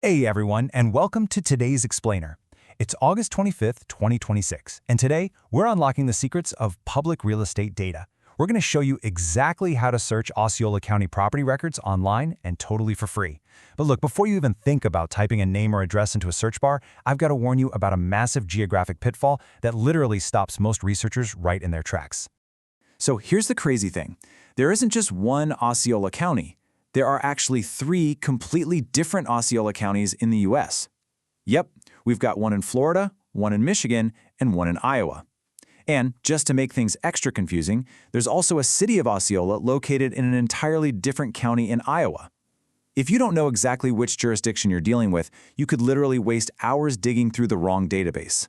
Hey everyone, and welcome to today's Explainer. It's August 25th, 2026, and today we're unlocking the secrets of public real estate data. We're going to show you exactly how to search Osceola County property records online and totally for free. But look, before you even think about typing a name or address into a search bar, I've got to warn you about a massive geographic pitfall that literally stops most researchers right in their tracks. So here's the crazy thing. There isn't just one Osceola County. There are actually three completely different Osceola counties in the U.S. Yep, we've got one in Florida, one in Michigan, and one in Iowa. And just to make things extra confusing, there's also a city of Osceola located in an entirely different county in Iowa. If you don't know exactly which jurisdiction you're dealing with, you could literally waste hours digging through the wrong database.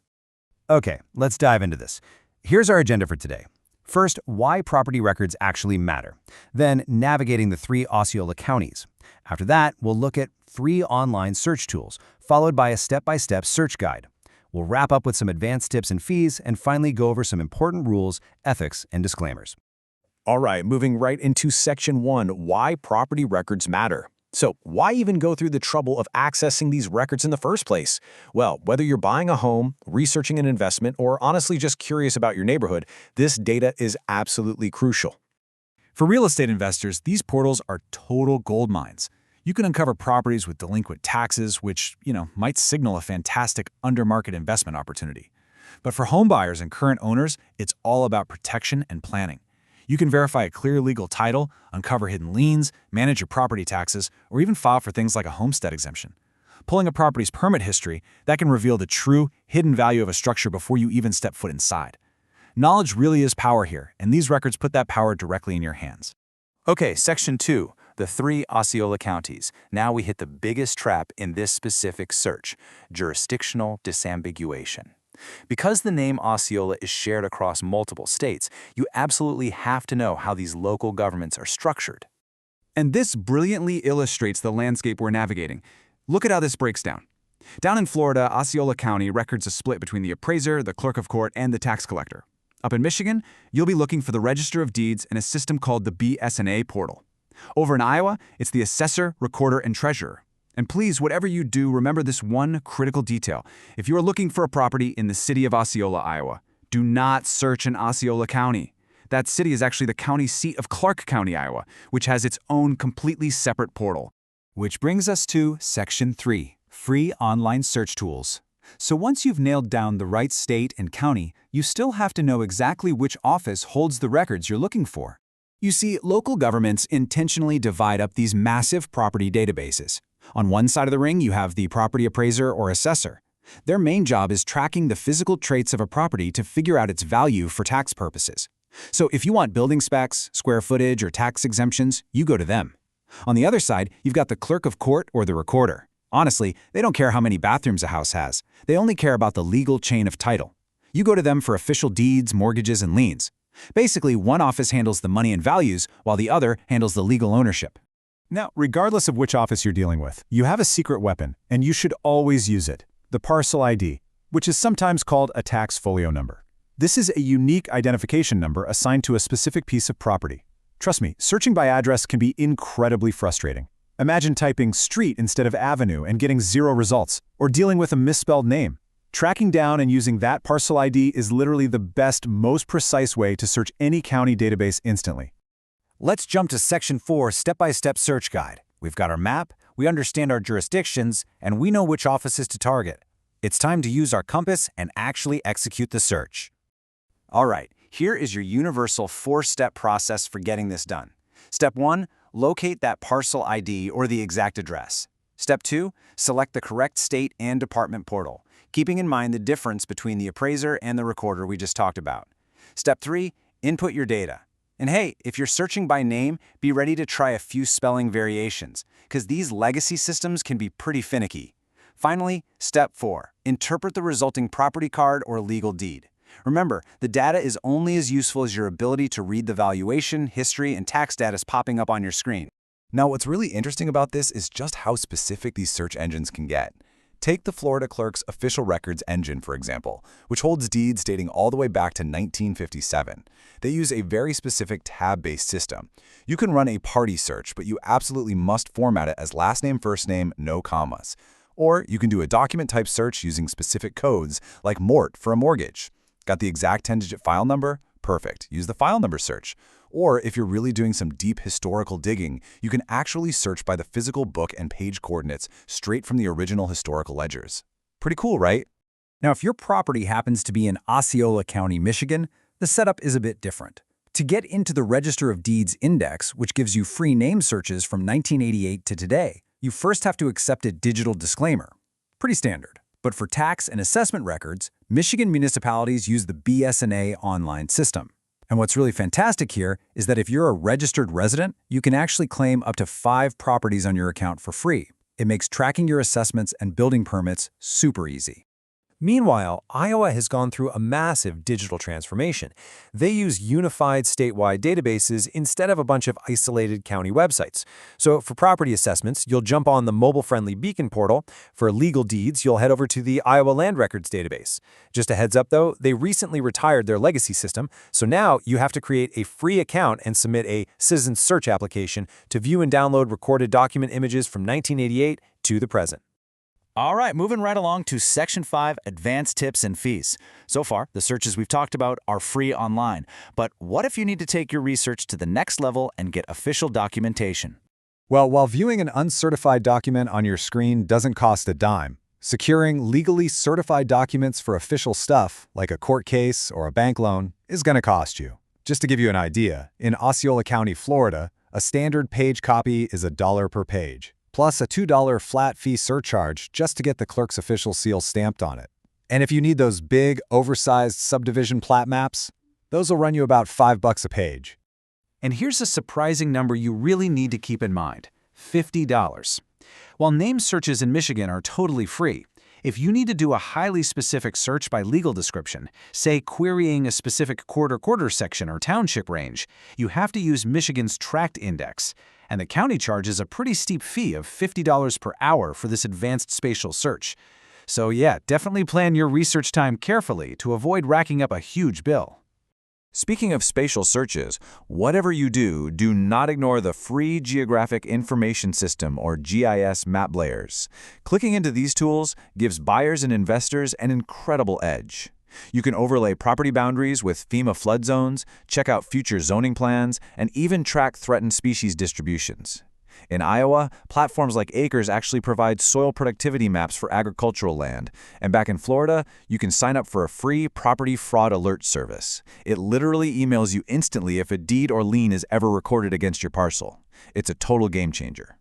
Okay, let's dive into this. Here's our agenda for today. First, why property records actually matter. Then, navigating the three Osceola counties. After that, we'll look at 3 online search tools, followed by a step-by-step search guide. We'll wrap up with some advanced tips and fees, and finally go over some important rules, ethics, and disclaimers. All right, moving right into Section 1, why property records matter. So why even go through the trouble of accessing these records in the first place? Well, whether you're buying a home, researching an investment, or honestly just curious about your neighborhood, this data is absolutely crucial. For real estate investors, these portals are total gold mines. You can uncover properties with delinquent taxes, which, might signal a fantastic under-market investment opportunity. But for home buyers and current owners, it's all about protection and planning. You can verify a clear legal title, uncover hidden liens, manage your property taxes, or even file for things like a homestead exemption. Pulling a property's permit history, that can reveal the true, hidden value of a structure before you even step foot inside. Knowledge really is power here, and these records put that power directly in your hands. Okay, Section 2, the 3 Osceola counties. Now we hit the biggest trap in this specific search, jurisdictional disambiguation. Because the name Osceola is shared across multiple states, you absolutely have to know how these local governments are structured. And this brilliantly illustrates the landscape we're navigating. Look at how this breaks down. Down in Florida, Osceola County records a split between the appraiser, the clerk of court, and the tax collector. Up in Michigan, you'll be looking for the Register of Deeds and a system called the BS&A portal. Over in Iowa, it's the assessor, recorder, and treasurer. And please, whatever you do, remember this one critical detail. If you are looking for a property in the city of Osceola, Iowa, do not search in Osceola County. That city is actually the county seat of Clark County, Iowa, which has its own completely separate portal. Which brings us to Section 3, free online search tools. So once you've nailed down the right state and county, you still have to know exactly which office holds the records you're looking for. You see, local governments intentionally divide up these massive property databases. On one side of the ring, you have the property appraiser or assessor. Their main job is tracking the physical traits of a property to figure out its value for tax purposes. So if you want building specs, square footage, or tax exemptions, you go to them. On the other side, you've got the clerk of court or the recorder. Honestly, they don't care how many bathrooms a house has. They only care about the legal chain of title. You go to them for official deeds, mortgages, and liens. Basically, one office handles the money and values, while the other handles the legal ownership. Now, regardless of which office you're dealing with, you have a secret weapon, and you should always use it, the parcel ID, which is sometimes called a tax folio number. This is a unique identification number assigned to a specific piece of property. Trust me, searching by address can be incredibly frustrating. Imagine typing street instead of avenue and getting 0 results, or dealing with a misspelled name. Tracking down and using that parcel ID is literally the best, most precise way to search any county database instantly. Let's jump to Section 4, Step-by-Step Search Guide. We've got our map, we understand our jurisdictions, and we know which offices to target. It's time to use our compass and actually execute the search. All right, here is your universal 4-step process for getting this done. Step 1, locate that parcel ID or the exact address. Step 2, select the correct state and department portal, keeping in mind the difference between the appraiser and the recorder we just talked about. Step 3, input your data. And hey, if you're searching by name, be ready to try a few spelling variations, because these legacy systems can be pretty finicky. Finally, Step 4, interpret the resulting property card or legal deed. Remember, the data is only as useful as your ability to read the valuation, history, and tax status popping up on your screen. Now, what's really interesting about this is just how specific these search engines can get. Take the Florida Clerk's official records engine, for example, which holds deeds dating all the way back to 1957. They use a very specific tab-based system. You can run a party search, but you absolutely must format it as last name, first name, no commas. Or you can do a document type search using specific codes like MORT for a mortgage. Got the exact 10-digit file number? Perfect. Use the file number search. Or if you're really doing some deep historical digging, you can actually search by the physical book and page coordinates straight from the original historical ledgers. Pretty cool, right? Now, if your property happens to be in Osceola County, Michigan, the setup is a bit different. To get into the Register of Deeds Index, which gives you free name searches from 1988 to today, you first have to accept a digital disclaimer. Pretty standard. But for tax and assessment records, Michigan municipalities use the BS&A online system. And what's really fantastic here is that if you're a registered resident, you can actually claim up to 5 properties on your account for free. It makes tracking your assessments and building permits super easy. Meanwhile, Iowa has gone through a massive digital transformation. They use unified statewide databases instead of a bunch of isolated county websites. So for property assessments, you'll jump on the mobile-friendly Beacon portal. For legal deeds, you'll head over to the Iowa Land Records database. Just a heads up, though, they recently retired their legacy system, so now you have to create a free account and submit a citizen search application to view and download recorded document images from 1988 to the present. All right, moving right along to Section 5, Advanced Tips and Fees. So far, the searches we've talked about are free online. But what if you need to take your research to the next level and get official documentation? Well, while viewing an uncertified document on your screen doesn't cost a dime, securing legally certified documents for official stuff, like a court case or a bank loan, is going to cost you. Just to give you an idea, in Osceola County, Florida, a standard page copy is $1 per page, plus a $2 flat fee surcharge just to get the clerk's official seal stamped on it. And if you need those big, oversized subdivision plat maps, those will run you about $5 a page. And here's a surprising number you really need to keep in mind: $50. While name searches in Michigan are totally free, if you need to do a highly specific search by legal description, say querying a specific quarter section or township range, you have to use Michigan's tract index. And the county charges a pretty steep fee of $50 per hour for this advanced spatial search. So yeah, definitely plan your research time carefully to avoid racking up a huge bill. Speaking of spatial searches, whatever you do, do not ignore the free Geographic Information System or GIS map layers. Clicking into these tools gives buyers and investors an incredible edge. You can overlay property boundaries with FEMA flood zones, check out future zoning plans, and even track threatened species distributions. In Iowa, platforms like Acres actually provide soil productivity maps for agricultural land. And back in Florida, you can sign up for a free property fraud alert service. It literally emails you instantly if a deed or lien is ever recorded against your parcel. It's a total game changer.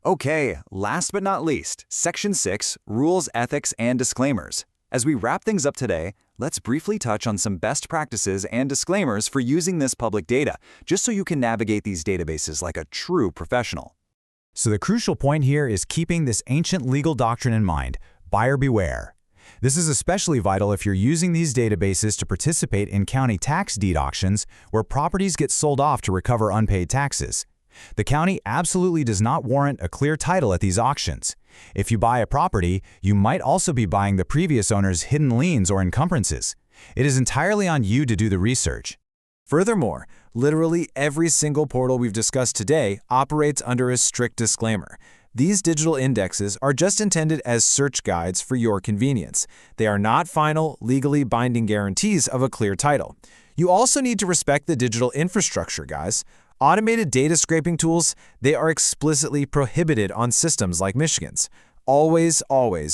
Okay, last but not least, Section 6, Rules, Ethics, and Disclaimers. As we wrap things up today, let's briefly touch on some best practices and disclaimers for using this public data, just so you can navigate these databases like a true professional. So the crucial point here is keeping this ancient legal doctrine in mind: buyer beware. This is especially vital if you're using these databases to participate in county tax deed auctions where properties get sold off to recover unpaid taxes. The county absolutely does not warrant a clear title at these auctions. If you buy a property, you might also be buying the previous owner's hidden liens or encumbrances. It is entirely on you to do the research. Furthermore, literally every single portal we've discussed today operates under a strict disclaimer. These digital indexes are just intended as search guides for your convenience. They are not final, legally binding guarantees of a clear title. You also need to respect the digital infrastructure, guys. Automated data scraping tools, they are explicitly prohibited on systems like Michigan's. Always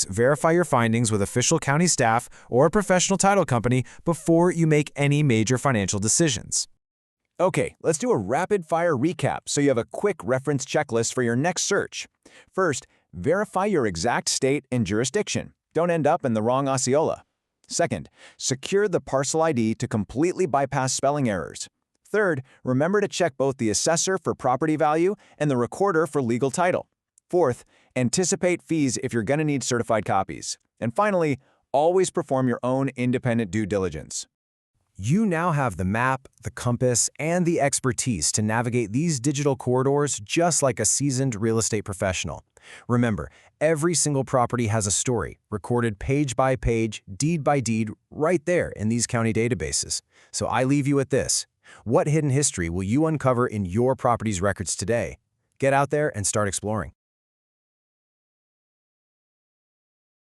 verify your findings with official county staff or a professional title company before you make any major financial decisions. Okay, let's do a rapid-fire recap so you have a quick reference checklist for your next search. First, verify your exact state and jurisdiction. Don't end up in the wrong Osceola. Second, secure the parcel ID to completely bypass spelling errors. Third, remember to check both the assessor for property value and the recorder for legal title. Fourth, anticipate fees if you're going to need certified copies. And finally, always perform your own independent due diligence. You now have the map, the compass, and the expertise to navigate these digital corridors just like a seasoned real estate professional. Remember, every single property has a story, recorded page by page, deed by deed, right there in these county databases. So I leave you with this. What hidden history will you uncover in your property's records today? Get out there and start exploring.